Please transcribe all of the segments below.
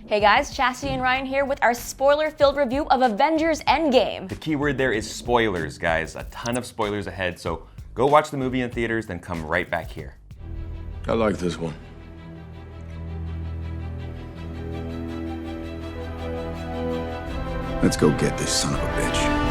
Hey guys, Chastity and Ryan here with our spoiler-filled review of Avengers Endgame. The key word there is spoilers, guys. A ton of spoilers ahead, so go watch the movie in theaters, then come right back here. I like this one. Let's go get this son of a bitch.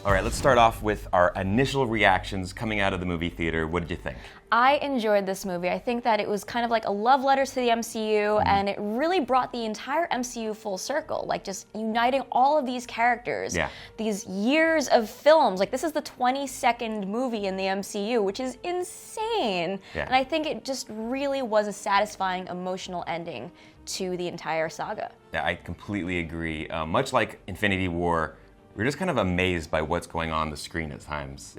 All right, let's start off with our initial reactions coming out of the movie theater. What did you think? I enjoyed this movie. I think that it was kind of like a love letter to the MCU, and it really brought the entire MCU full circle, like just uniting all of these characters. Yeah. These years of films. Like, this is the 22nd movie in the MCU, which is insane. Yeah. And I think it just really was a satisfying emotional ending to the entire saga. Yeah, I completely agree. Much like Infinity War, we're just kind of amazed by what's going on the screen at times.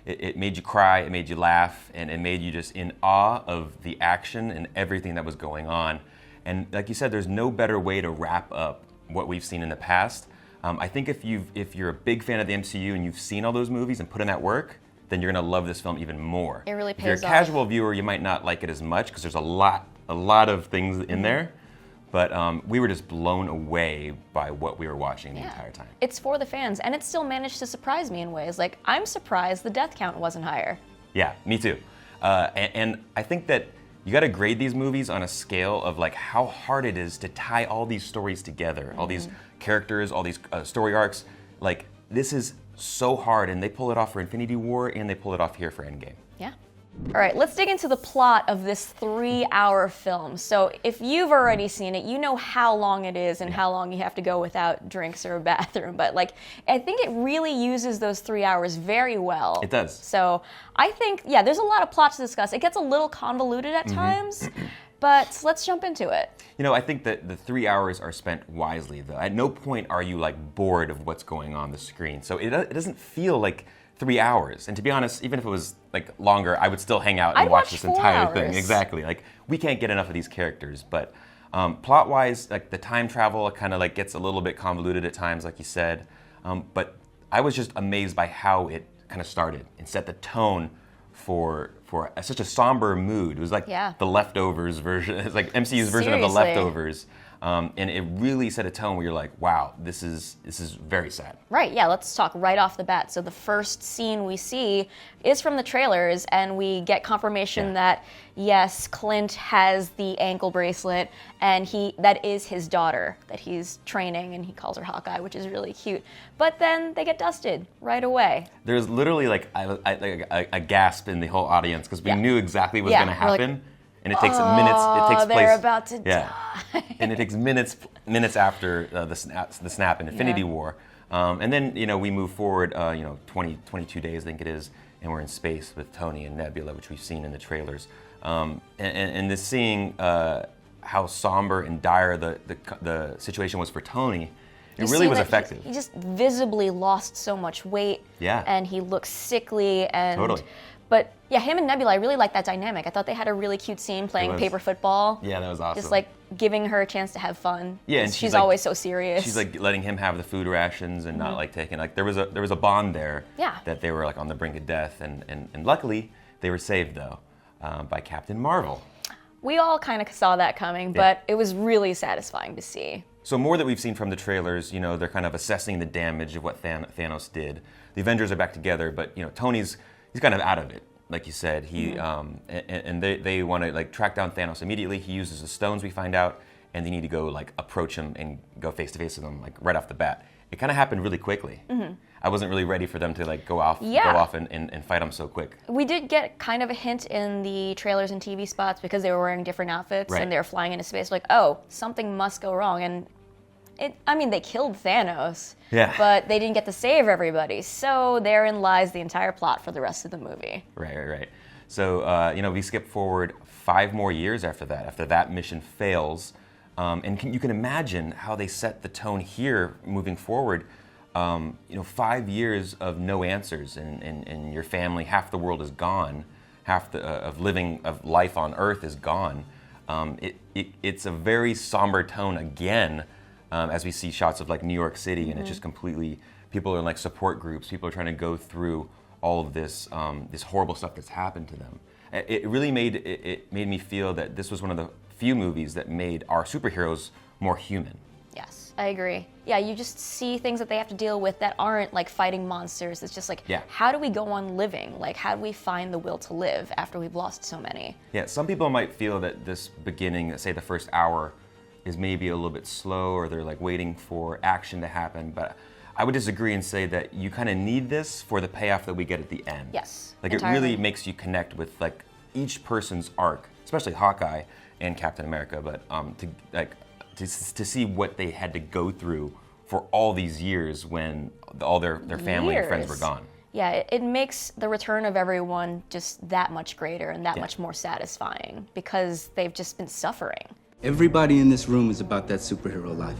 It made you cry, it made you laugh, and it made you just in awe of the action and everything that was going on. And like you said, there's no better way to wrap up what we've seen in the past. I think if you're a big fan of the MCU and you've seen all those movies and put in that work, then you're gonna love this film even more. It really If you're a pays off. casual viewer, you might not like it as much because there's a lot of things in there. But we were just blown away by what we were watching the entire time. It's for the fans, and it still managed to surprise me in ways. Like, I'm surprised the death count wasn't higher. Yeah, me too. And I think that you got to grade these movies on a scale of like how hard it is to tie all these stories together, all these characters, all these story arcs. Like, this is so hard, and they pull it off for Infinity War, and they pull it off here for Endgame. Yeah. All right, let's dig into the plot of this 3-hour film. So if you've already seen it, you know how long it is and how long you have to go without drinks or a bathroom. But like, I think it really uses those 3 hours very well. It does. So I think, yeah, there's a lot of plot to discuss. It gets a little convoluted at times, but let's jump into it. You know, I think that the 3 hours are spent wisely, though. At no point are you like bored of what's going on the screen. So it doesn't feel like 3 hours. And to be honest, even if it was like longer, I would still hang out and I'd watch watch this 4 entire thing. hours. Exactly. Like, we can't get enough of these characters. But plot-wise, like the time travel kind of like gets a little bit convoluted at times, like you said. But I was just amazed by how it kind of started and set the tone for such a somber mood. It was like the Leftovers version. It's like MCU's version of the Seriously. Leftovers. And it really set a tone where you're like, wow, this is very sad. Right, yeah, let's talk right off the bat. So the first scene we see is from the trailers, and we get confirmation that, yes, Clint has the ankle bracelet, and that is his daughter that he's training, and he calls her Hawkeye, which is really cute. But then they get dusted right away. There's literally like a gasp in the whole audience because we knew exactly what was going to we're like, happen. And it takes minutes. It takes place. They're about to die. And it takes minutes after the snap in Infinity War. And then we move forward. 22 days I think it is, and we're in space with Tony and Nebula, which we've seen in the trailers. And this seeing how somber and dire the situation was for Tony, it really was effective. He just visibly lost so much weight. Yeah. And he looks sickly and. Totally. But yeah, him and Nebula, I really like that dynamic. I thought they had a really cute scene playing paper football. Yeah, that was awesome. Just like giving her a chance to have fun. Yeah, and she's like, always so serious. She's like letting him have the food rations and not like taking there was a bond there. Yeah. That they were like on the brink of death, and luckily they were saved though by Captain Marvel. We all kind of saw that coming, but it was really satisfying to see. So more that we've seen from the trailers, they're kind of assessing the damage of what Thanos did. The Avengers are back together, but Tony's kind of out of it. Like you said, and they want to like track down Thanos immediately. He uses the stones, we find out, and they need to go like approach him and go face to face with him like right off the bat. It kind of happened really quickly. I wasn't really ready for them to like go off and fight him so quick. We did get kind of a hint in the trailers and TV spots because they were wearing different outfits and they were flying into space. Like, oh, something must go wrong, and they killed Thanos, but they didn't get to save everybody. So therein lies the entire plot for the rest of the movie. Right. So, we skip forward 5 more years after that mission fails. And you can imagine how they set the tone here moving forward. 5 years of no answers, and your family, half the world is gone. Half of life on Earth is gone. It's a very somber tone again. As we see shots of like New York City, and it's just completely, people are in like support groups, people are trying to go through all of this horrible stuff that's happened to them. It really made me feel that this was one of the few movies that made our superheroes more human. Yes, I agree. Yeah, you just see things that they have to deal with that aren't like fighting monsters. It's just like, Yeah. how do we go on living? Like, how do we find the will to live after we've lost so many? Yeah, some people might feel that this beginning, say the first hour, is maybe a little bit slow, or they're like waiting for action to happen, but I would disagree and say that you kind of need this for the payoff that we get at the end. Yes, Like entirely. it really makes you connect with like each person's arc, especially Hawkeye and Captain America, but to see what they had to go through for all these years when all their family and friends were Years. gone. Yeah, it makes the return of everyone just that much greater and that Yeah. much more satisfying because they've just been suffering. Everybody in this room is about that superhero life.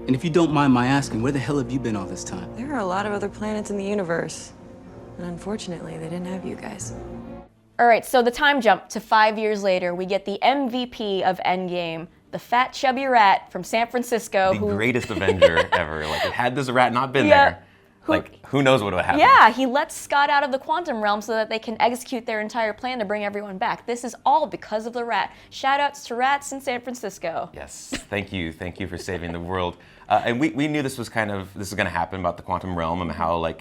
And if you don't mind my asking, where the hell have you been all this time? There are a lot of other planets in the universe. And unfortunately, they didn't have you guys. All right, so the time jump to 5 years later, we get the MVP of Endgame, the fat, chubby rat from San Francisco. The greatest Avenger ever. Like, had this rat not been Yeah. there, who knows what would have happened? Yeah, he lets Scott out of the quantum realm so that they can execute their entire plan to bring everyone back. This is all because of the rat. Shout outs to rats in San Francisco. Yes, thank you for saving the world. And we knew this was going to happen about the quantum realm and how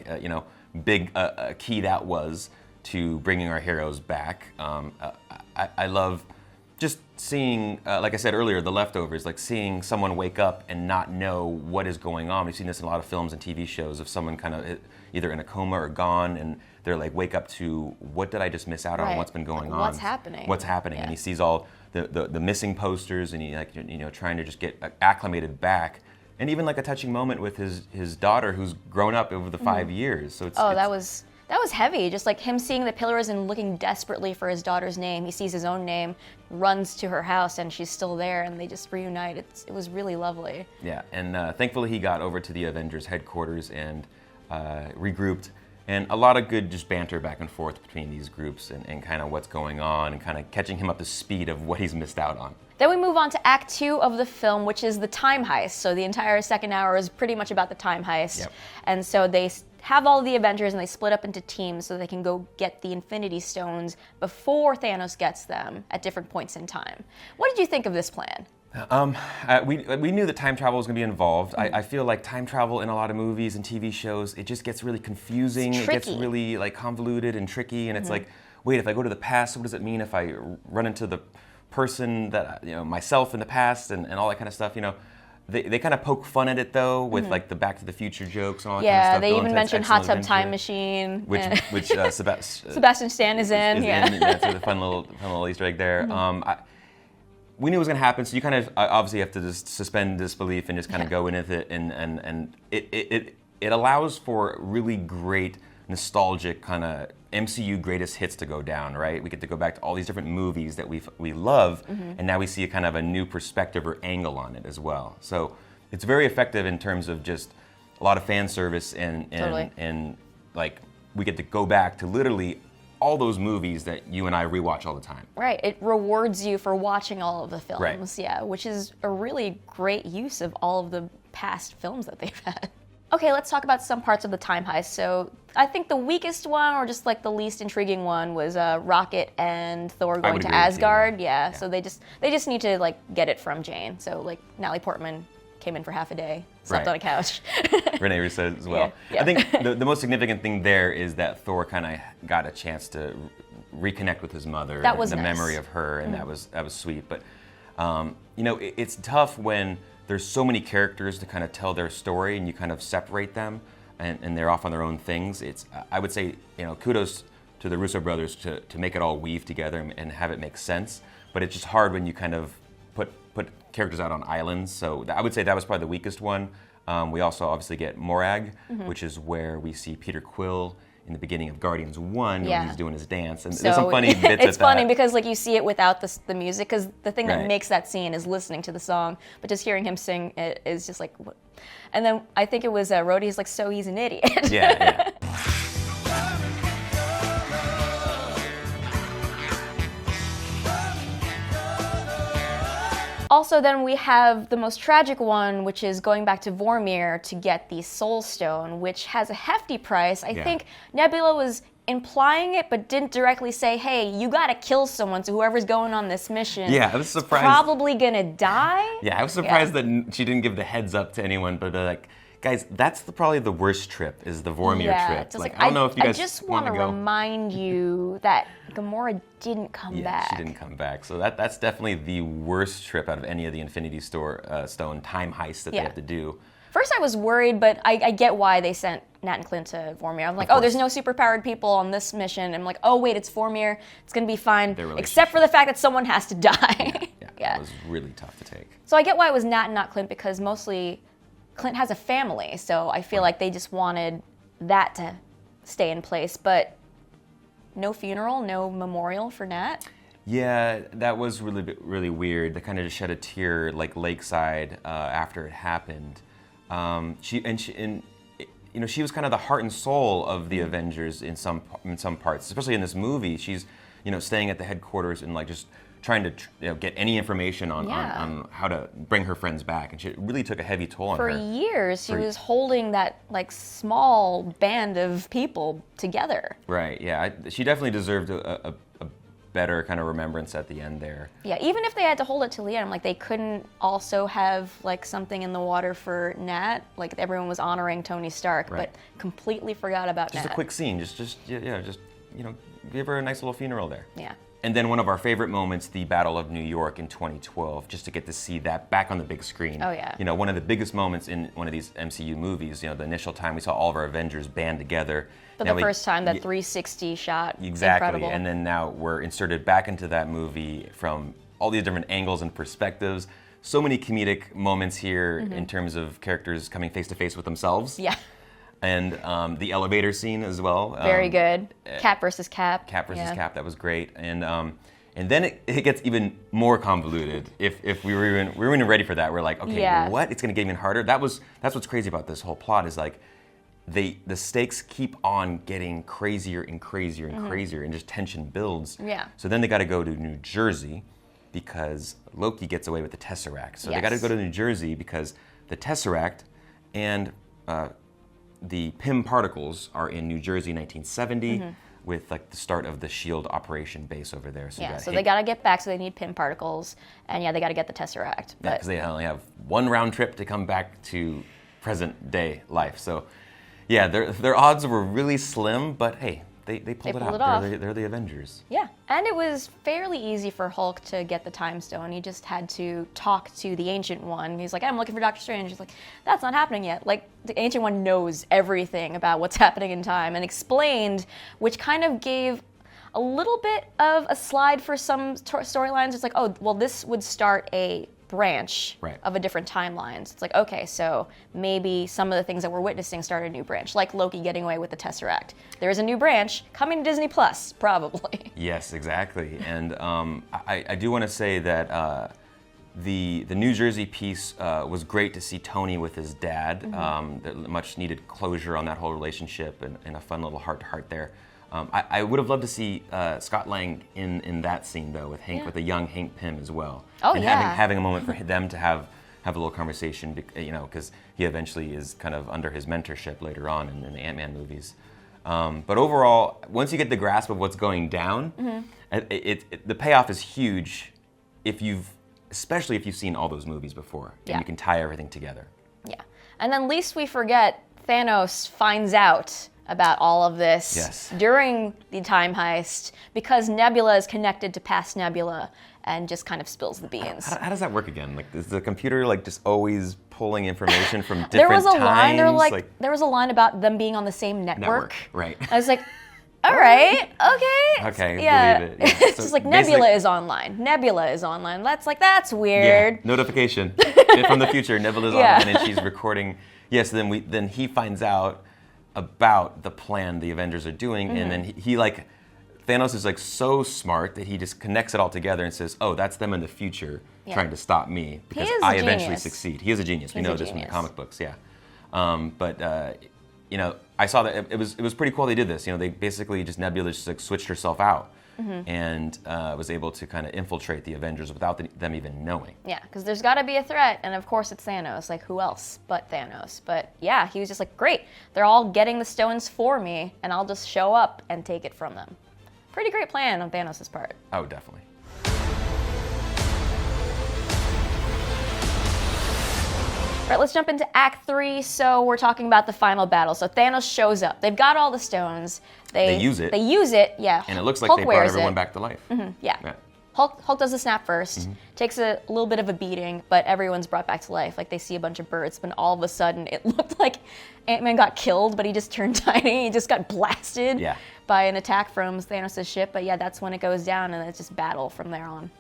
big a key that was to bringing our heroes back. I love just seeing, like I said earlier, the leftovers, like seeing someone wake up and not know what is going on. We've seen this in a lot of films and TV shows of someone kind of either in a coma or gone, and they're like, wake up to, what did I just miss out on? Right. What's been going Like, on? what's happening? What's happening? Yeah. And he sees all the missing posters, and he trying to just get acclimated back. And even like a touching moment with his daughter, who's grown up over the 5 years. So That was heavy. Just like him seeing the pillars and looking desperately for his daughter's name. He sees his own name, runs to her house, and she's still there, and they just reunite. It was really lovely. Yeah, and thankfully he got over to the Avengers headquarters and regrouped. And a lot of good just banter back and forth between these groups and kind of what's going on and kind of catching him up to speed of what he's missed out on. Then we move on to Act 2 of the film, which is the time heist. So the entire second hour is pretty much about the time heist. Yep. And so they have all the Avengers and they split up into teams so they can go get the Infinity Stones before Thanos gets them at different points in time. What did you think of this plan? We knew that time travel was going to be involved. I feel like time travel in a lot of movies and TV shows, it just gets really confusing. It's It gets tricky. really like convoluted and tricky, and it's like, wait, if I go to the past, what does it mean if I run into the person that myself in the past and all that kind of stuff? They kind of poke fun at it though with like the Back to the Future jokes and all that kind of Yeah, stuff. they Go even into mentioned Excellent Hot Tub Time Adventure, Machine. which Sebastian Stan is in. is Yeah. in. That's a fun little Easter egg there. We knew it was going to happen, so you kind of obviously have to just suspend disbelief and just kind of go in with it, and it allows for really great nostalgic kind of MCU greatest hits to go down, right? We get to go back to all these different movies that we love, and now we see a kind of a new perspective or angle on it as well. So it's very effective in terms of just a lot of fan service Totally. and like we get to go back to literally all those movies that you and I rewatch all the time. Right, it rewards you for watching all of the films, Right. yeah, which is a really great use of all of the past films that they've had. Okay, let's talk about some parts of the time heist. So I think the weakest one, or just like the least intriguing one, was Rocket and Thor going would to agree with you, Asgard. yeah. So they just need to like get it from Jane. So like Natalie Portman came in for half a day, slept Right. on a couch. Renee Russo as well. Yeah. I think the most significant thing there is that Thor kind of got a chance to reconnect with his mother. That was the nice. memory of her, and that was sweet. But it's tough when there's so many characters to kind of tell their story, and you kind of separate them, and they're off on their own things. I would say kudos to the Russo brothers to make it all weave together and have it make sense. But it's just hard when you kind of put characters out on islands. So I would say that was probably the weakest one. We also obviously get Morag, which is where we see Peter Quill in the beginning of Guardians 1 Yeah. when he's doing his dance. And So there's some funny bits at it's funny that. because like you see it without the music, because the thing that Right. makes that scene is listening to the song, but just hearing him sing it is just like, what? And then I think it was Rhodey's like, so he's an idiot. Yeah. Also, then we have the most tragic one, which is going back to Vormir to get the Soul Stone, which has a hefty price. I think Nebula was implying it, but didn't directly say, hey, you gotta kill someone, so whoever's going on this mission I was surprised. probably gonna die. Yeah, I was surprised that she didn't give the heads up to anyone, but like, guys, that's probably the worst trip, is the Vormir trip. Just Like, I don't know if you guys I just want to go. remind you that Gamora didn't come back. She didn't come back. So that's definitely the worst trip out of any of the Infinity Stone time heists that they have to do. First I was worried, but I get why they sent Nat and Clint to Vormir. I'm like, oh, there's no superpowered people on this mission. I'm like, oh, wait, it's Vormir. It's going to be fine, except for the fact that someone has to die. Yeah, that was really tough to take. So I get why it was Nat and not Clint, because mostly Clint has a family, so I feel like they just wanted that to stay in place. But no funeral, no memorial for Nat? Yeah, that was really weird. They kind of just shed a tear, like lakeside, after it happened. She was kind of the heart and soul of the Avengers in some parts, especially in this movie. She's, staying at the headquarters and like just trying to get any information on how to bring her friends back, and she really took a heavy toll on her. For years, she was holding that like small band of people together. Right. Yeah. She definitely deserved a better kind of remembrance at the end there. Yeah, even if they had to hold it till the end, like they couldn't also have like something in the water for Nat. Like everyone was honoring Tony Stark, but completely forgot about Nat. Just a quick scene, just give her a nice little funeral there. Yeah. And then one of our favorite moments, the Battle of New York in 2012, just to get to see that back on the big screen. Oh yeah. One of the biggest moments in one of these MCU movies. The initial time we saw all of our Avengers band together. For the first time, that 360 shot. Exactly. Incredible. And then now we're inserted back into that movie from all these different angles and perspectives. So many comedic moments here in terms of characters coming face to face with themselves. Yeah. And the elevator scene as well. Very good. Cap versus Cap. Cap versus Cap, that was great. And then it gets even more convoluted. If we were even ready for that, we're like, okay, what? It's gonna get even harder. That's what's crazy about this whole plot is like, the stakes keep on getting crazier and crazier and crazier, and just tension builds. Yeah. So then they got to go to New Jersey because Loki gets away with the Tesseract. So they got to go to New Jersey because the Tesseract and the Pym particles are in New Jersey, 1970, with like the start of the SHIELD operation base over there. So they got to get back, so they need Pym particles, and they got to get the Tesseract. Yeah, because they only have one round trip to come back to present day life. So yeah, their odds were really slim, but hey, they pulled it out. They're the Avengers. Yeah, and it was fairly easy for Hulk to get the Time Stone. He just had to talk to the Ancient One. He's like, I'm looking for Doctor Strange. He's like, that's not happening yet. Like, the Ancient One knows everything about what's happening in time and explained, which kind of gave a little bit of a slide for some storylines. It's like, oh, well, this would start a branch of a different timelines. It's like, okay, so maybe some of the things that we're witnessing start a new branch, like Loki getting away with the Tesseract. There is a new branch coming to Disney Plus, probably. Yes, exactly. And I do want to say that the New Jersey piece was great to see Tony with his dad. Much needed closure on that whole relationship, and a fun little heart-to-heart there. I would have loved to see Scott Lang in that scene though, with a young Hank Pym as well. Oh, and yeah. having a moment for them to have a little conversation, because he eventually is kind of under his mentorship later on in the Ant-Man movies. But overall, once you get the grasp of what's going down, the payoff is huge, especially if you've seen all those movies before, and you can tie everything together. Yeah, and then least we forget, Thanos finds out about all of this during the time heist because Nebula is connected to past Nebula and just kind of spills the beans. How does that work again? Like, is the computer like just always pulling information from different there was a line, times? There was a line about them being on the same network. Right. I was like, all right, okay. Okay, yeah. believe it. Yeah. It's So just like Nebula is online. That's weird. Yeah. Notification from the future. Nebula's online and she's recording. Yes. Then he finds out about the plan the Avengers are doing, and then he Thanos is like so smart that he just connects it all together and says, "Oh, that's them in the future trying to stop me because I eventually succeed." He is a genius. We know this from the comic books, But I saw that it was pretty cool they did this. They basically just Nebula just like switched herself out, and was able to kind of infiltrate the Avengers without them even knowing. Yeah, because there's got to be a threat, and of course it's Thanos. Like, who else but Thanos? But yeah, he was just like, great, they're all getting the stones for me, and I'll just show up and take it from them. Pretty great plan on Thanos' part. Oh, definitely. All right, let's jump into Act 3. So we're talking about the final battle. So Thanos shows up. They've got all the stones. They use it. They use it, yeah. And it looks like Hulk they brought wears everyone it. back to life. Yeah. Hulk does the snap first, takes a little bit of a beating, but everyone's brought back to life. Like, they see a bunch of birds, but all of a sudden it looked like Ant-Man got killed, but he just turned tiny. He just got blasted by an attack from Thanos' ship. But yeah, that's when it goes down, and it's just battle from there on.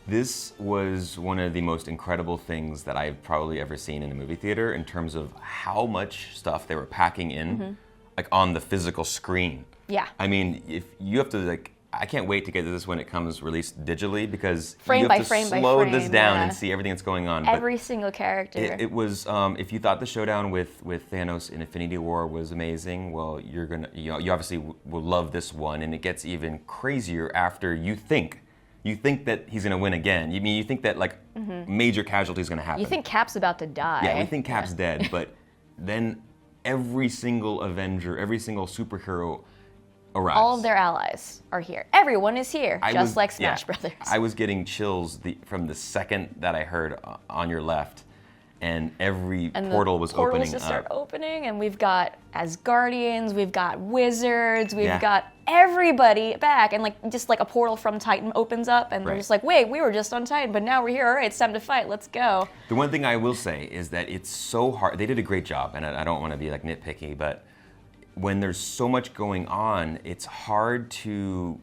This was one of the most incredible things that I've probably ever seen in a movie theater in terms of how much stuff they were packing in, like on the physical screen. Yeah. I mean, if you have to like, I can't wait to get to this when it comes released digitally because frame you by have to frame by slow frame, this down yeah. and see everything that's going on. Every single character. It was if you thought the showdown with Thanos in Infinity War was amazing, well, you obviously will love this one, and it gets even crazier after you think that he's gonna win again. You think that like major casualties gonna happen. You think Cap's about to die. Yeah, we think Cap's dead, but then every single Avenger, every single superhero arrives. All of their allies are here. Everyone is here, just like Smash Brothers. I was getting chills from the second that I heard on your left, and every portal was opening portals just start opening, and we've got Asgardians, we've got wizards, we've got everybody back, and like just like a portal from Titan opens up, and we're just like, wait, we were just on Titan, but now we're here. All right, it's time to fight. Let's go. The one thing I will say is that it's so hard. They did a great job, and I don't want to be like nitpicky, but when there's so much going on, it's hard to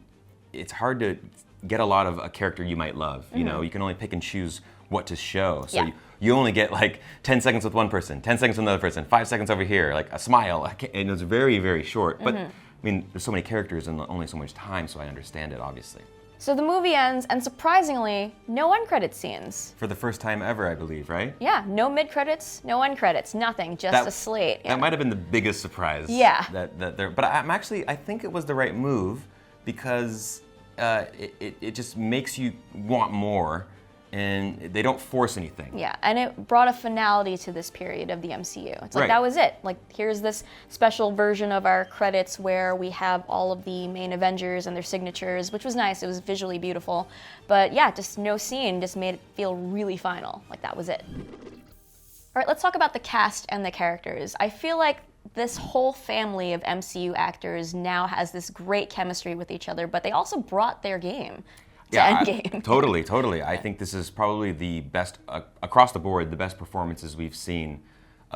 get a lot of a character you might love. You know, you can only pick and choose what to show. So you only get like 10 seconds with one person, 10 seconds with another person, 5 seconds over here, like a smile, and it's very, very short. But I mean, there's so many characters and only so much time, so I understand it, obviously. So the movie ends, and surprisingly, no end-credit scenes. For the first time ever, I believe, right? Yeah, no mid-credits, no end credits, nothing, just a slate. That might have been the biggest surprise. Yeah. But I think it was the right move because it just makes you want more, and they don't force anything. Yeah, and it brought a finality to this period of the MCU. It's like, Right. that was it. Like, here's this special version of our credits where we have all of the main Avengers and their signatures, which was nice. It was visually beautiful. But yeah, just no scene just made it feel really final. Like, that was it. All right, let's talk about the cast and the characters. I feel like this whole family of MCU actors now has this great chemistry with each other, but they also brought their game to Endgame. Totally. I think this is probably the best, across the board, the best performances we've seen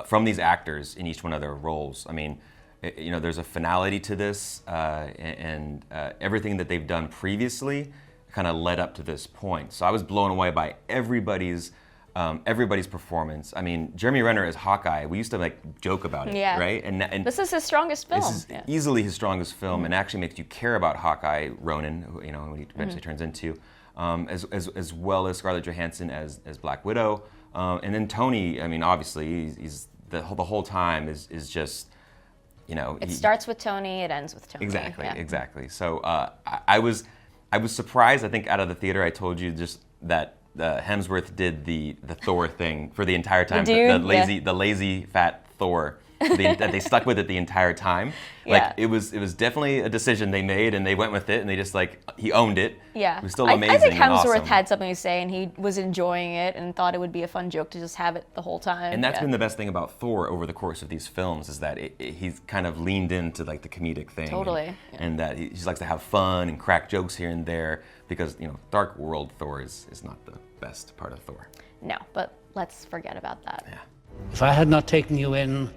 from these actors in each one of their roles. I mean, there's a finality to this, and everything that they've done previously kind of led up to this point. So I was blown away by everybody's performance. I mean, Jeremy Renner as Hawkeye, we used to like joke about it, right? And this is his strongest film. This is easily his strongest film, and actually makes you care about Hawkeye, Ronan, who he eventually turns into, as well as Scarlett Johansson as Black Widow, and then Tony. I mean, obviously, he's the whole time is just, It starts with Tony, it ends with Tony. Exactly. So I was surprised. I think out of the theater, I told you just that. Hemsworth did the Thor thing for the entire time. The lazy fat Thor. That they stuck with it the entire time. Like it was definitely a decision they made, and they went with it, and they just he owned it. Yeah, it was still amazing. I think and Hemsworth awesome. had something to say, and he was enjoying it, and thought it would be a fun joke to just have it the whole time. And that's been the best thing about Thor over the course of these films is that he's kind of leaned into like the comedic thing. Totally. And that he just likes to have fun and crack jokes here and there because Dark World Thor is not the best part of Thor. No, but let's forget about that. Yeah. If I had not taken you in,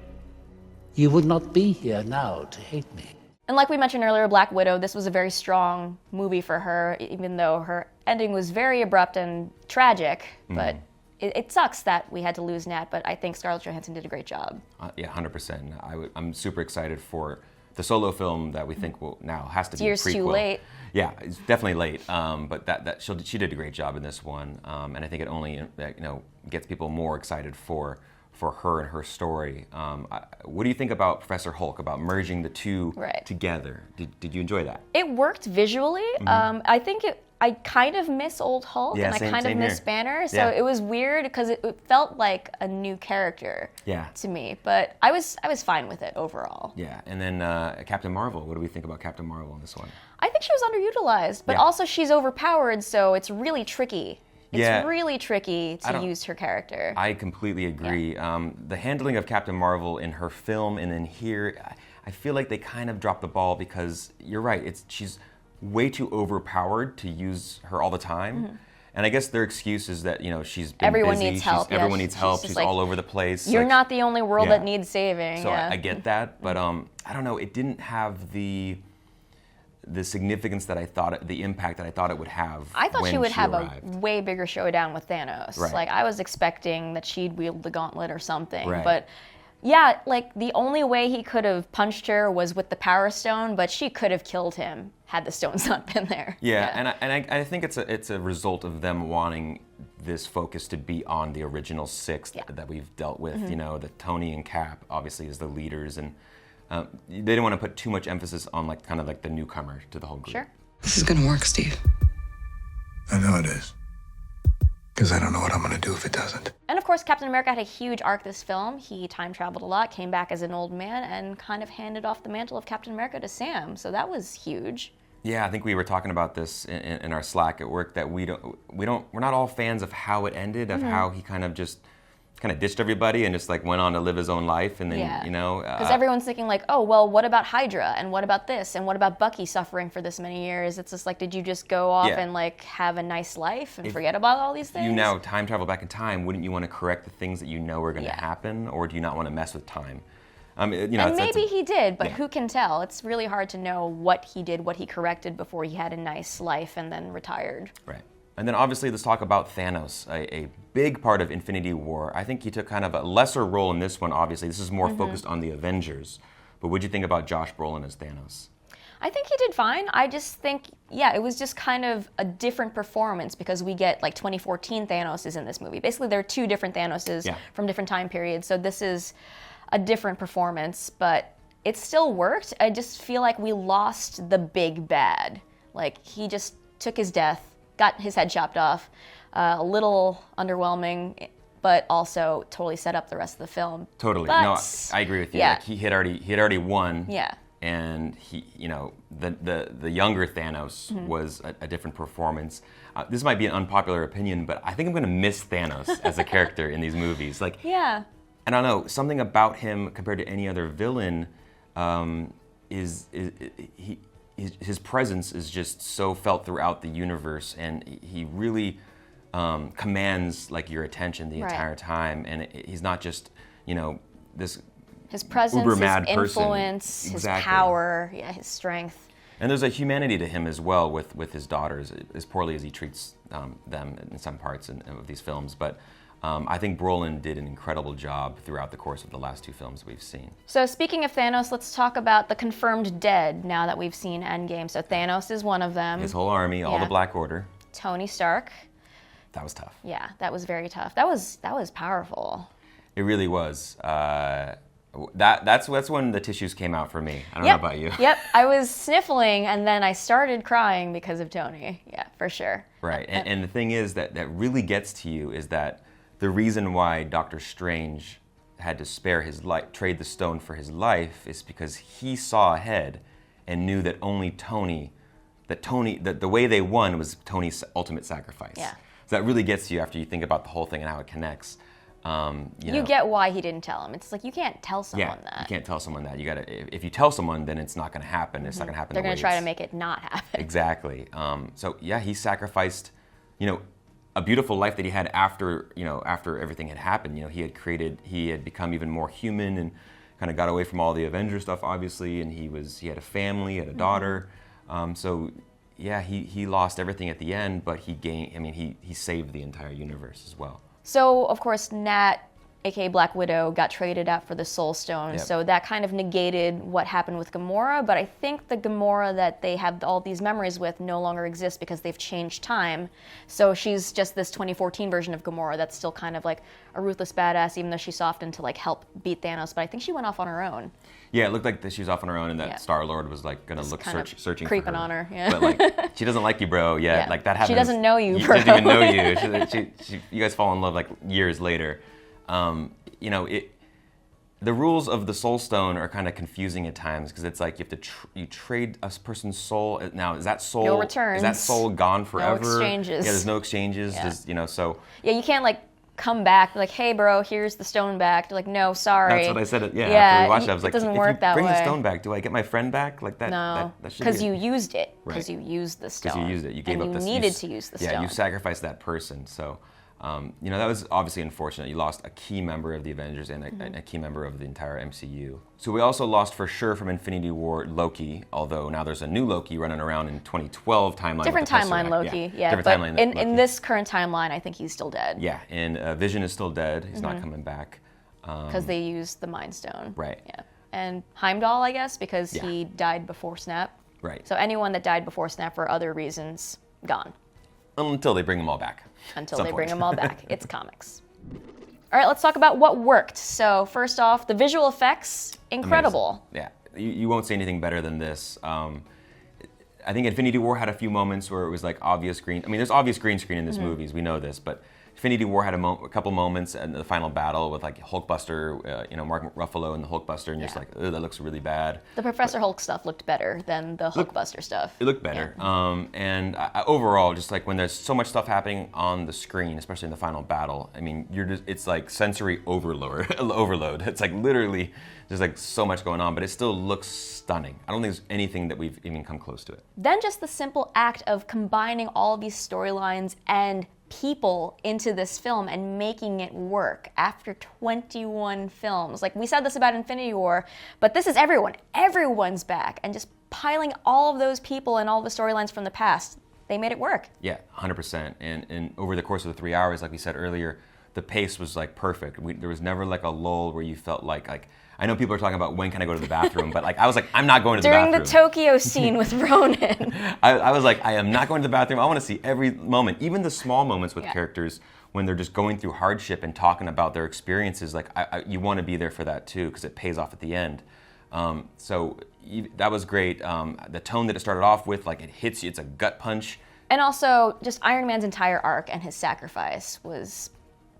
you would not be here now to hate me. And like we mentioned earlier, Black Widow, this was a very strong movie for her, even though her ending was very abrupt and tragic. But it sucks that we had to lose Nat, but I think Scarlett Johansson did a great job. Yeah, 100%. I'm super excited for the solo film that we think will now has to be a Years prequel. too late. Yeah, it's definitely late. But she did a great job in this one, and I think it only gets people more excited for for her and her story. What do you think about Professor Hulk, about merging the two together? Did you enjoy that? It worked visually. I think I kind of miss old Hulk, and I kind of miss Banner, so it was weird because it felt like a new character to me. But I was fine with it overall. Yeah, and then Captain Marvel. What do we think about Captain Marvel in this one? I think she was underutilized, but also she's overpowered, so it's really tricky. It's really tricky to use her character. I completely agree. The handling of Captain Marvel in her film and then here, I feel like they kind of dropped the ball because you're right. She's way too overpowered to use her all the time. And I guess their excuse is that, she's been everyone busy. needs help. Everyone needs help. She's all over the place. You're not the only world that needs saving. So I get that, but I don't know. It didn't have the significance that I thought, the impact that I thought it would have. I thought she would have arrived. a way bigger showdown with Thanos. Right. Like I was expecting that she'd wield the gauntlet or something, Right. but. Yeah, like the only way he could have punched her was with the Power Stone, but she could have killed him had the stones not been there. Yeah. And I think it's a result of them wanting this focus to be on the original six that we've dealt with. The Tony and Cap obviously as the leaders, and they didn't want to put too much emphasis on kind of the newcomer to the whole group. Sure. This is gonna work, Steve. I know it is. Because I don't know what I'm going to do if it doesn't. And of course, Captain America had a huge arc this film. He time traveled a lot, came back as an old man, and kind of handed off the mantle of Captain America to Sam. So that was huge. Yeah, I think we were talking about this in our Slack at work that we're not all fans of how it ended, of how he kind of ditched everybody and just went on to live his own life, and then because everyone's thinking oh well, what about Hydra and what about this and what about Bucky suffering for this many years? It's just did you just go off and have a nice life and forget about all these things? You now time travel back in time, wouldn't you want to correct the things that you know are going to happen, or do you not want to mess with time? And maybe he did, but who can tell? It's really hard to know what he did, what he corrected before he had a nice life and then retired. Right. And then obviously let's talk about Thanos, a big part of Infinity War. I think he took kind of a lesser role in this one, obviously. This is more focused on the Avengers. But what did you think about Josh Brolin as Thanos? I think he did fine. I just think, it was just kind of a different performance because we get 2014 Thanos is in this movie. Basically, there are two different Thanoses from different time periods. So this is a different performance, but it still worked. I just feel like we lost the big bad. He just took his death, got his head chopped off. A little underwhelming, but also totally set up the rest of the film. Totally. But, no, I agree with you. He had already won. Yeah. And he, the younger Thanos was a different performance. This might be an unpopular opinion, but I think I'm going to miss Thanos as a character in these movies. I don't know, something about him compared to any other villain his presence is just so felt throughout the universe, and he really commands your attention the entire time, and he's not just this his presence, uber mad his influence, his power, his strength. And there's a humanity to him as well with his daughters, as poorly as he treats them in some parts of these films, but. I think Brolin did an incredible job throughout the course of the last two films we've seen. So speaking of Thanos, let's talk about the confirmed dead now that we've seen Endgame. So Thanos is one of them. His whole army, all the Black Order. Tony Stark. That was tough. Yeah, that was very tough. That was powerful. It really was. That's when the tissues came out for me. I don't know about you. Yep, I was sniffling and then I started crying because of Tony. Yeah, for sure. Right, and the thing is that really gets to you is that the reason why Doctor Strange had to spare his life, trade the stone for his life, is because he saw ahead and knew that the way they won was Tony's ultimate sacrifice. Yeah. So that really gets to you after you think about the whole thing and how it connects. You get why he didn't tell him. It's you can't tell someone that. You can't tell someone that. You gotta. If you tell someone, then it's not going to happen. It's not going to happen. They're going to try to make it not happen. Exactly. He sacrificed, a beautiful life that he had after everything had happened. He had become even more human and kind of got away from all the Avengers stuff, obviously, and he had a family, he had a daughter. He lost everything at the end, but he saved the entire universe as well. So, of course, Nat aka Black Widow, got traded out for the Soul Stone. Yep. So that kind of negated what happened with Gamora, but I think the Gamora that they have all these memories with no longer exists because they've changed time. So she's just this 2014 version of Gamora that's still kind of like a ruthless badass, even though she softened to like help beat Thanos, but I think she went off on her own. Yeah, it looked like she was off on her own, and that Yeah. Star-Lord was like gonna Just look kind of searching for creeping her. on her, yeah. But like, she doesn't like you, bro. Yeah, Yeah. like that happens. She doesn't know you, bro. She doesn't even know you. You guys fall in love like years later. You know, the rules of the Soul Stone are kind of confusing at times because it's like you have to you trade a person's soul. Now, is that soul? No returns. Is that soul gone forever? exchanges. Yeah, there's no exchanges. Yeah. Does, you know, so. Yeah, you can't like come back, be like, hey bro, here's the stone back. They're like, no, sorry. That's what I said. Yeah, Yeah, after we watched it, I was like, it doesn't if work you that bring the way. stone back, do I get my friend back? Like that? No, that should because be you used it. Right. Because you used the stone. Because you used it. You gave and up the you needed to use the stone. Yeah, you sacrificed that person. So, you know, that was obviously unfortunate. You lost a key member of the Avengers and a key member of the entire MCU. So we also lost for sure from Infinity War Loki, although now there's a new Loki running around in 2012 timeline. Different with the timeline Tesseract. Loki, yeah. Different But timeline in Loki. this current timeline, I think he's still dead. Yeah, and Vision is still dead. He's not coming back. Because they used the Mind Stone. Right. Yeah. And Heimdall, I guess, because Yeah. he died before Snap. Right. So anyone that died before Snap for other reasons, gone. Until they bring them all back. Until Some they bring point. them all back. It's comics. All right, let's talk about what worked. So first off, the visual effects, incredible. Amazing. Yeah, you won't see anything better than this. I think Infinity War had a few moments where it was like obvious green. I mean, there's obvious green screen in these movies. We know this, but Infinity War had a couple moments in the final battle with like Hulkbuster, you know, Mark Ruffalo and the Hulkbuster, and you're just like, oh, that looks really bad. The Professor Hulk stuff looked better than the Hulkbuster stuff. It looked better. And overall, just like when there's so much stuff happening on the screen, especially in the final battle, I mean, it's like sensory overload. It's like literally, there's like so much going on, but it still looks stunning. I don't think there's anything that we've even come close to it. Then just the simple act of combining all of these storylines and people into this film and making it work after 21 films. Like we said this about Infinity War, but this is everyone. Everyone's back, and just piling all of those people and all the storylines from the past, they made it work. Yeah, 100%. And over the course of the 3 hours, like we said earlier, the pace was like perfect. There was never like a lull where you felt like I know people are talking about when can I go to the bathroom, but like I was like, I'm not going to the During bathroom. the Tokyo scene with Ronan. I was like, I am not going to the bathroom. I want to see every moment, even the small moments with characters when they're just going through hardship and talking about their experiences. Like you want to be there for that too, because it pays off at the end. So that was great. The tone that it started off with, like it hits you, it's a gut punch. And also, just Iron Man's entire arc and his sacrifice was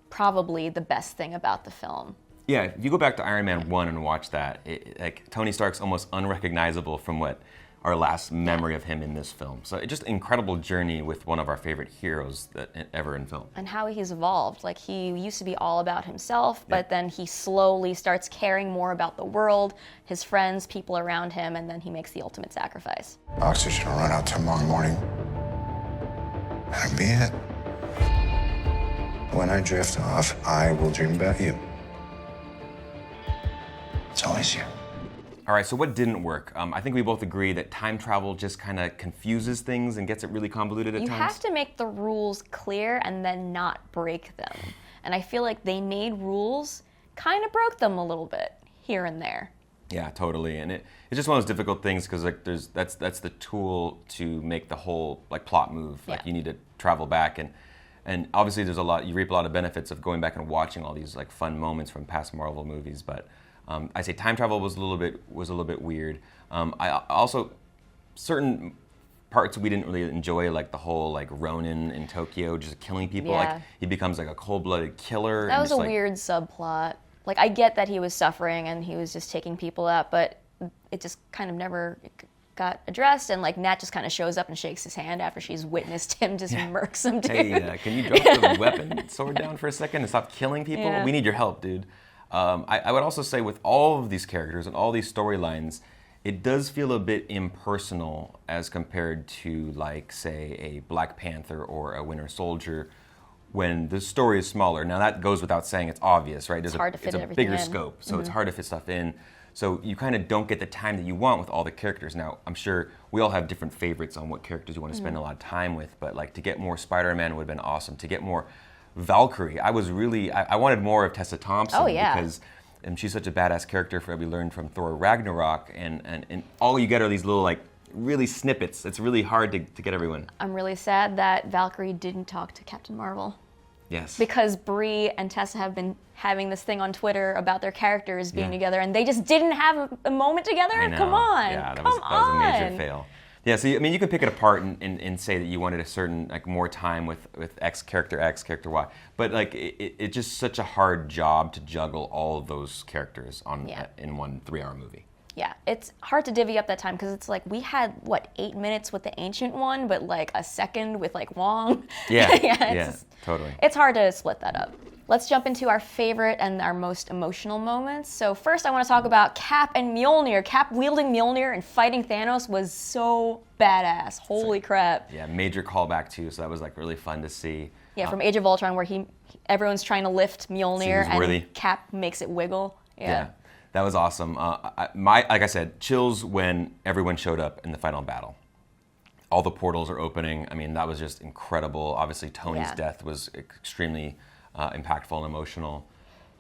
probably the best thing about the film. Yeah, if you go back to Iron Man 1 and watch that, like Tony Stark's almost unrecognizable from what our last memory of him in this film. So it's just an incredible journey with one of our favorite heroes ever in film. And how he's evolved. Like he used to be all about himself, but then he slowly starts caring more about the world, his friends, people around him, and then he makes the ultimate sacrifice. Oxygen will run out tomorrow morning. That'll be it. When I drift off, I will dream about you. It's always you. All right, so what didn't work? I think we both agree that time travel just kind of confuses things and gets it really convoluted at You times. have to make the rules clear and then not break them. And I feel like they made rules, kind of broke them a little bit here and there. Yeah, totally. And it's just one of those difficult things because like that's the tool to make the whole like plot move. Like you need to travel back and obviously there's you reap a lot of benefits of going back and watching all these like fun moments from past Marvel movies, but I say time travel was a little bit weird. I also certain parts we didn't really enjoy, like the whole like Ronin in Tokyo just killing people. Yeah. Like he becomes like a cold-blooded killer. That and was just, a like, weird subplot. Like I get that he was suffering and he was just taking people out, but it just kind of never got addressed. And like Nat just kind of shows up and shakes his hand after she's witnessed him just murk some dude. Hey, can you drop the weapon sword down for a second and stop killing people? Yeah. We need your help, dude. I would also say with all of these characters and all these storylines, it does feel a bit impersonal as compared to, like, say, a Black Panther or a Winter Soldier when the story is smaller. Now, that goes without saying. It's obvious, right? It's hard to fit it's a everything bigger in. scope, so it's hard to fit stuff in. So you kind of don't get the time that you want with all the characters. Now, I'm sure we all have different favorites on what characters you want to spend a lot of time with, but like to get more Spider-Man would have been awesome. To get more Valkyrie, I wanted more of Tessa Thompson. Oh, yeah. Because she's such a badass character for what we learned from Thor Ragnarok, and all you get are these little like really snippets. It's really hard to get everyone. I'm really sad that Valkyrie didn't talk to Captain Marvel. Yes. Because Brie and Tessa have been having this thing on Twitter about their characters being together, and they just didn't have a moment together? I know. Come on. Yeah, that Come was a major fail. Yeah, so I mean, you can pick it apart and say that you wanted a certain like more time with X, character Y, but like it's just such a hard job to juggle all of those characters in one 3-hour movie. Yeah, it's hard to divvy up that time because it's like we had, 8 minutes with the Ancient One, but like a second with like Wong. Yeah, totally. It's hard to split that up. Let's jump into our favorite and our most emotional moments. So first I want to talk about Cap and Mjolnir. Cap wielding Mjolnir and fighting Thanos was so badass. Holy crap. Yeah, major callback too, so that was like really fun to see. Yeah, from Age of Ultron where everyone's trying to lift Mjolnir and worthy. Cap makes it wiggle. Yeah. That was awesome. Like I said, chills when everyone showed up in the final battle. All the portals are opening. I mean, that was just incredible. Obviously, Tony's death was extremely impactful and emotional.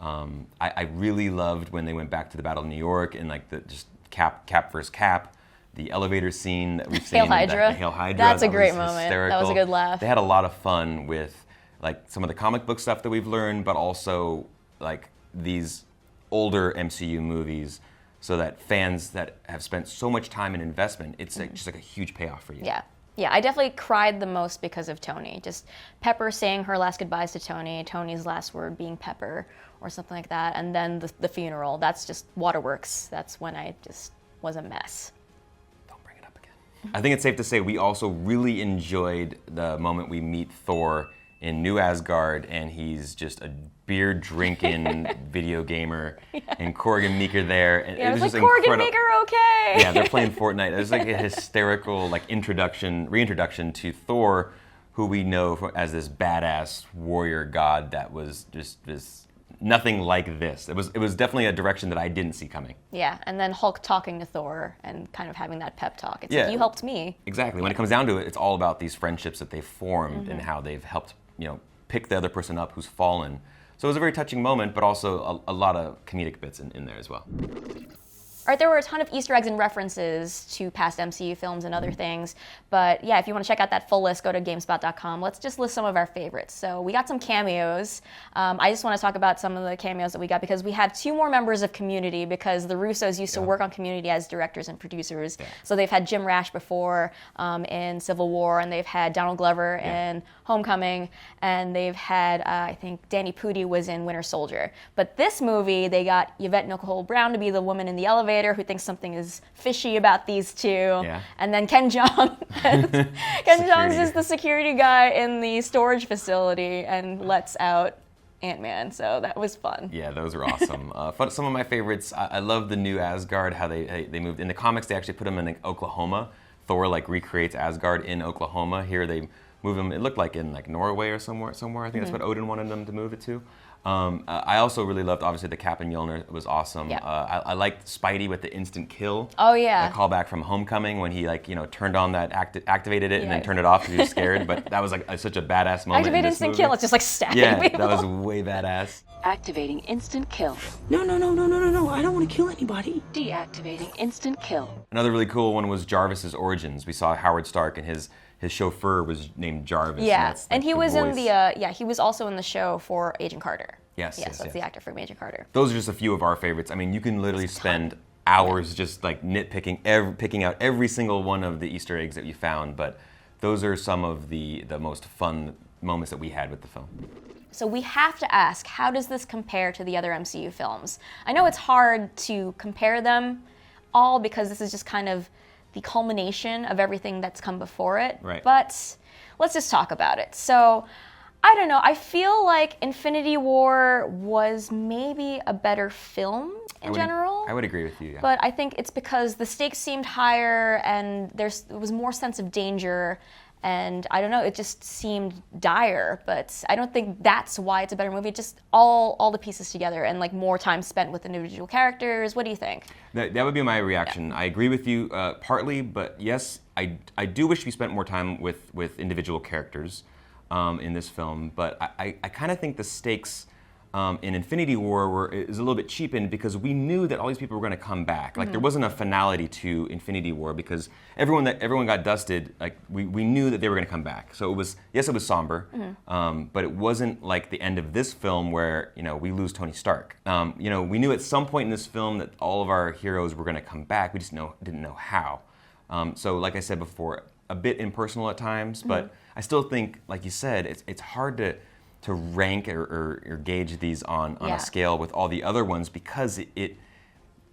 I really loved when they went back to the Battle of New York and like just Cap versus Cap. The elevator scene that we've seen. Hail Hydra. The Hail Hydra. That's a great was moment. Hysterical. That was a good laugh. They had a lot of fun with like some of the comic book stuff that we've learned, but also like these older MCU movies, so that fans that have spent so much time and investment, it's like, just like a huge payoff for you. Yeah, I definitely cried the most because of Tony. Just Pepper saying her last goodbyes to Tony, Tony's last word being Pepper or something like that, and then the funeral. That's just waterworks. That's when I just was a mess. Don't bring it up again. I think it's safe to say we also really enjoyed the moment we meet Thor in New Asgard, and he's just a beer-drinking video gamer, and Korg and Meek are there. And Yeah, it was like, just Korg and incredible. Meek are okay! Yeah, they're playing Fortnite. It was like a hysterical like reintroduction to Thor, who we know as this badass warrior god that was just nothing like this. It was definitely a direction that I didn't see coming. Yeah, and then Hulk talking to Thor and kind of having that pep talk. It's like, you helped me. Exactly. When it comes down to it, it's all about these friendships that they've formed and how they've helped, pick the other person up who's fallen. So it was a very touching moment, but also a lot of comedic bits in there as well. All right, there were a ton of Easter eggs and references to past MCU films and other things. But yeah, if you want to check out that full list, go to GameSpot.com. Let's just list some of our favorites. So we got some cameos. I just want to talk about some of the cameos that we got because we have 2 more members of Community because the Russos used to work on Community as directors and producers. Yeah. So they've had Jim Rash before in Civil War, and they've had Donald Glover in Homecoming, and they've had, I think, Danny Pudi was in Winter Soldier. But this movie, they got Yvette Nicole Brown to be the woman in the elevator who thinks something is fishy about these 2. Yeah. And then Ken Jeong. Ken Jeong is the security guy in the storage facility and lets out Ant-Man, so that was fun. Yeah, those are awesome. Some of my favorites, I love the new Asgard, how they moved. In the comics, they actually put them in like, Oklahoma. Thor recreates Asgard in Oklahoma. Here they move them, it looked like in Norway or somewhere. I think that's what Odin wanted them to move it to. I also really loved, obviously, the Cap and Mjolnir. It was awesome. Yeah. I liked Spidey with the instant kill. Oh, yeah. A callback from Homecoming when he, turned on that, activated it and then turned it off because he was scared. But that was, such a badass moment. Activate instant kill. It's just, stabbing people. That was way badass. Activating instant kill. No. I don't want to kill anybody. Deactivating instant kill. Another really cool one was Jarvis's origins. We saw Howard Stark and his chauffeur was named Jarvis. Yeah, and he was in the he was also in the show for Agent Carter. Yes, that's the actor from Agent Carter. Those are just a few of our favorites. I mean, you can literally spend hours just nitpicking, picking out every single one of the Easter eggs that you found, but those are some of the most fun moments that we had with the film. So we have to ask, how does this compare to the other MCU films? I know it's hard to compare them all because this is just kind of the culmination of everything that's come before it. Right. But let's just talk about it. So, I don't know. I feel like Infinity War was maybe a better film in general. I would agree with you, yeah. But I think it's because the stakes seemed higher and there was more sense of danger. And I don't know, it just seemed dire, but I don't think that's why it's a better movie. Just all the pieces together and more time spent with individual characters. What do you think? That would be my reaction. Yeah. I agree with you partly, but yes, I do wish we spent more time with individual characters. in this film, but I kind of think the stakes in Infinity War is a little bit cheapened because we knew that all these people were going to come back. Like there wasn't a finality to Infinity War because everyone got dusted. Like we knew that they were going to come back. So it was somber, but it wasn't like the end of this film where we lose Tony Stark. We knew at some point in this film that all of our heroes were going to come back. We just didn't know how. So like I said before, a bit impersonal at times, but I still think, like you said, it's hard to rank or gauge these on a scale with all the other ones because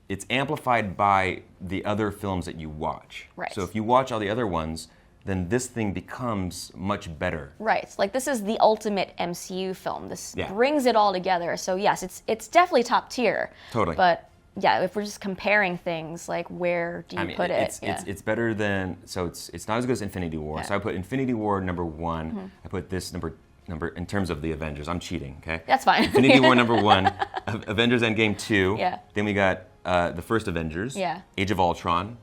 it's amplified by the other films that you watch. Right. So if you watch all the other ones, then this thing becomes much better. Right. Like this is the ultimate MCU film. This Yeah. brings it all together. So yes, it's definitely top tier. Totally. But yeah, if we're just comparing things, like where do you put it? It's better than, so it's not as good as Infinity War. Yeah. So I put Infinity War number 1. I put this number in terms of the Avengers. I'm cheating, okay? That's fine. Infinity War number 1, Avengers Endgame 2. Yeah. Then we got the first Avengers. Yeah. Age of Ultron.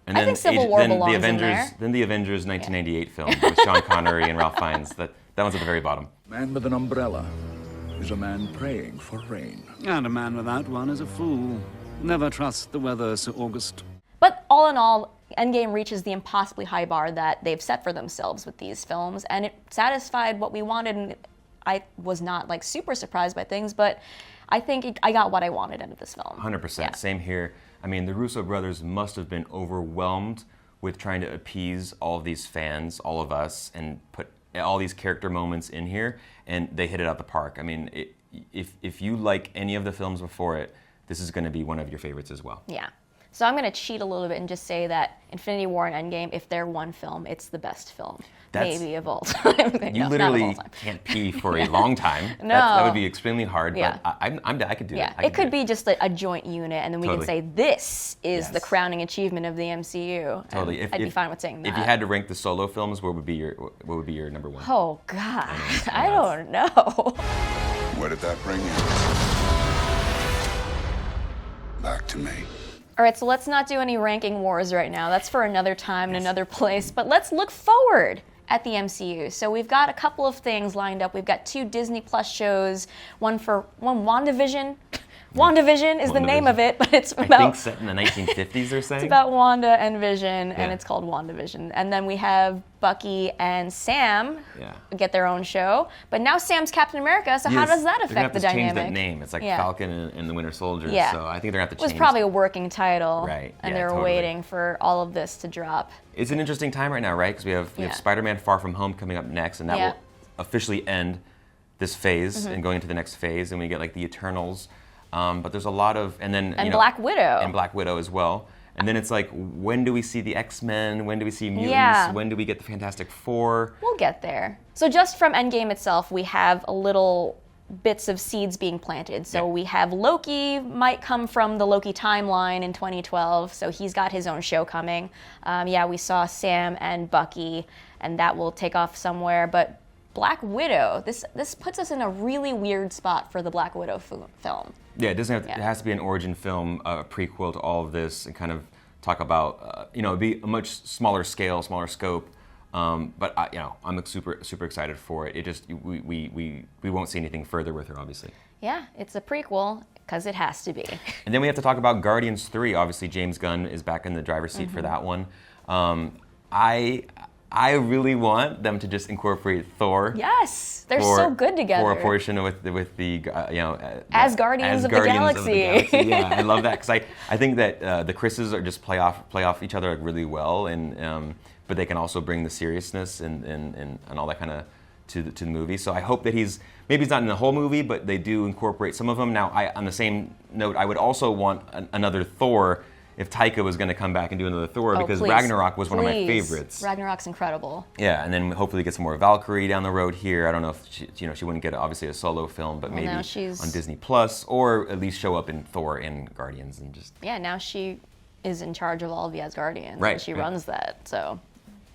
And I think Civil War belongs in there. Then the Avengers 1998 film with Sean Connery and Ralph Fiennes. That one's at the very bottom. Man with an umbrella is a man praying for rain. And a man without one is a fool. Never trust the weather, Sir August. But all in all, Endgame reaches the impossibly high bar that they've set for themselves with these films, and it satisfied what we wanted. And I was not like super surprised by things, but I think I got what I wanted out of this film. 100%. Yeah. Same here. I mean, the Russo brothers must have been overwhelmed with trying to appease all of these fans, all of us, and put all these character moments in here, and they hit it out the park. I mean, if you like any of the films before it, this is going to be one of your favorites as well. Yeah. So I'm going to cheat a little bit and just say that Infinity War and Endgame, if they're one film, it's the best film. Maybe of all time. You literally can't pee for a long time. No. That would be extremely hard, Yeah. but I could do Yeah, that. it could be just a joint unit, and then we Totally. can say this is the Yes. crowning achievement of the MCU. and Totally. I'd be fine with saying that. If you had to rank the solo films, what would be your number 1? Oh God, I don't know. Where did that bring you? Back to me. All right, so let's not do any ranking wars right now. That's for another time and another place. But let's look forward at the MCU. So we've got a couple of things lined up. We've got 2 Disney Plus shows. One WandaVision. WandaVision is the name of it, but it's I about think set in the 1950s, they're saying. it's about Wanda and Vision, and Yeah. it's called WandaVision. And then we have Bucky and Sam Yeah. get their own show. But now Sam's Captain America, so how Yes, does that they're gonna affect have the to change dynamic? that name. It's like Yeah. Falcon and the Winter Soldier. Yeah. So I think they're gonna have to It was change. probably a working title, Right, and yeah, they were totally. waiting for all of this to drop. It's an interesting time right now, right? Because we have Yeah. Spider-Man: Far From Home coming up next, and that Yeah. will officially end this phase and going into the next phase, and we get like the Eternals. But there's a lot of, and then And Black Widow. and Black Widow as well. And then it's like, when do we see the X-Men? When do we see mutants? Yeah. When do we get the Fantastic Four? We'll get there. So just from Endgame itself, we have a little bits of seeds being planted. So Yeah. we have Loki might come from the Loki timeline in 2012, so he's got his own show coming. We saw Sam and Bucky, and that will take off somewhere. But Black Widow, this puts us in a really weird spot for the Black Widow film. Yeah, it doesn't have to, Yeah. it has to be an origin film, a prequel to all of this, and kind of talk about, it'd be a much smaller scale, smaller scope. But I'm super excited for it. It just we won't see anything further with her, obviously. Yeah, it's a prequel because it has to be. And then we have to talk about Guardians 3. Obviously, James Gunn is back in the driver's seat for that one. I really want them to just incorporate Thor. Yes, they're so good together. For a portion with the As Guardians of the Galaxy. Yeah, I love that because I think that the Chris's are just play off each other like really well, and but they can also bring the seriousness and all that kind of to the movie. So I hope that maybe he's not in the whole movie, but they do incorporate some of them. Now, on the same note, I would also want another Thor. If Taika was going to come back and do another Thor, because please. Ragnarok was one of my favorites. Ragnarok's incredible. Yeah, and then hopefully get some more Valkyrie down the road here. I don't know if she wouldn't get obviously a solo film, but maybe now she's- on Disney Plus, or at least show up in Thor and Guardians and just. Yeah, now she is in charge of all of the Asgardians. Right, And she right. runs that. So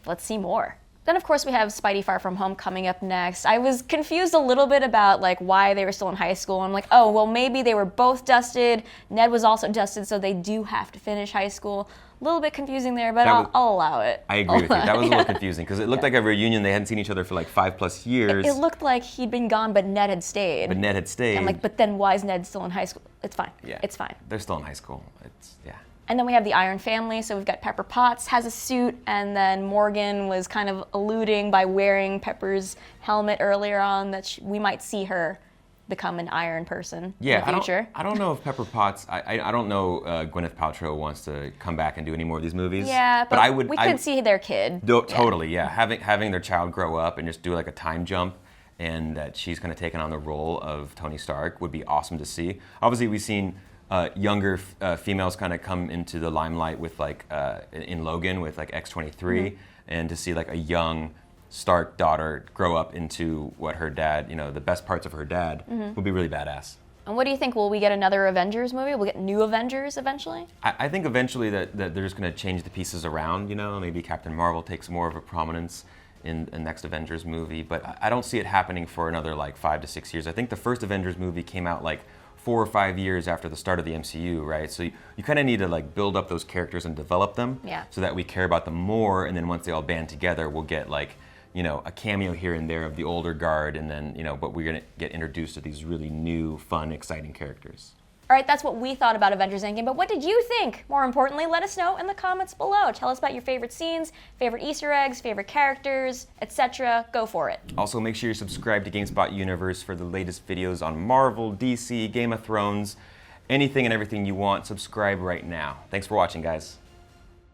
let's see more. Then, of course, we have Spidey Far From Home coming up next. I was confused a little bit about like why they were still in high school. I'm like, oh, well, maybe they were both dusted. Ned was also dusted, so they do have to finish high school. A little bit confusing there, but That I'll allow it. I agree with you. That was a little confusing because it looked like a reunion. They hadn't seen each other for like 5+ years. It looked like he'd been gone, but Ned had stayed. But Ned had stayed. I'm like, but then why is Ned still in high school? It's fine. Yeah. It's fine. They're still in high school. Yeah. And then we have the Iron family. So we've got Pepper Potts has a suit, and then Morgan was kind of alluding by wearing Pepper's helmet earlier on that we might see her become an Iron person in the future. I don't know if Pepper Potts. I don't know Gwyneth Paltrow wants to come back and do any more of these movies. Yeah, but we could see their kid. Totally, yeah. Having their child grow up and just do like a time jump, and that she's kind of taken on the role of Tony Stark would be awesome to see. Obviously, we've seen younger females kind of come into the limelight with like in Logan with like X-23, and to see like a young Stark daughter grow up into what her dad, the best parts of her dad, would be really badass. And what do you think? Will we get another Avengers movie? We'll get new Avengers eventually? I think eventually that they're just going to change the pieces around, maybe Captain Marvel takes more of a prominence in the next Avengers movie, but I don't see it happening for another like 5 to 6 years. I think the first Avengers movie came out like 4 or 5 years after the start of the MCU, right? So you kind of need to like build up those characters and develop them so that we care about them more, and then once they all band together, we'll get like a cameo here and there of the older guard, and then, but we're going to get introduced to these really new, fun, exciting characters. All right, that's what we thought about Avengers Endgame, but what did you think? More importantly, let us know in the comments below. Tell us about your favorite scenes, favorite Easter eggs, favorite characters, etc. Go for it. Also, make sure you're subscribed to GameSpot Universe for the latest videos on Marvel, DC, Game of Thrones, anything and everything you want. Subscribe right now. Thanks for watching, guys.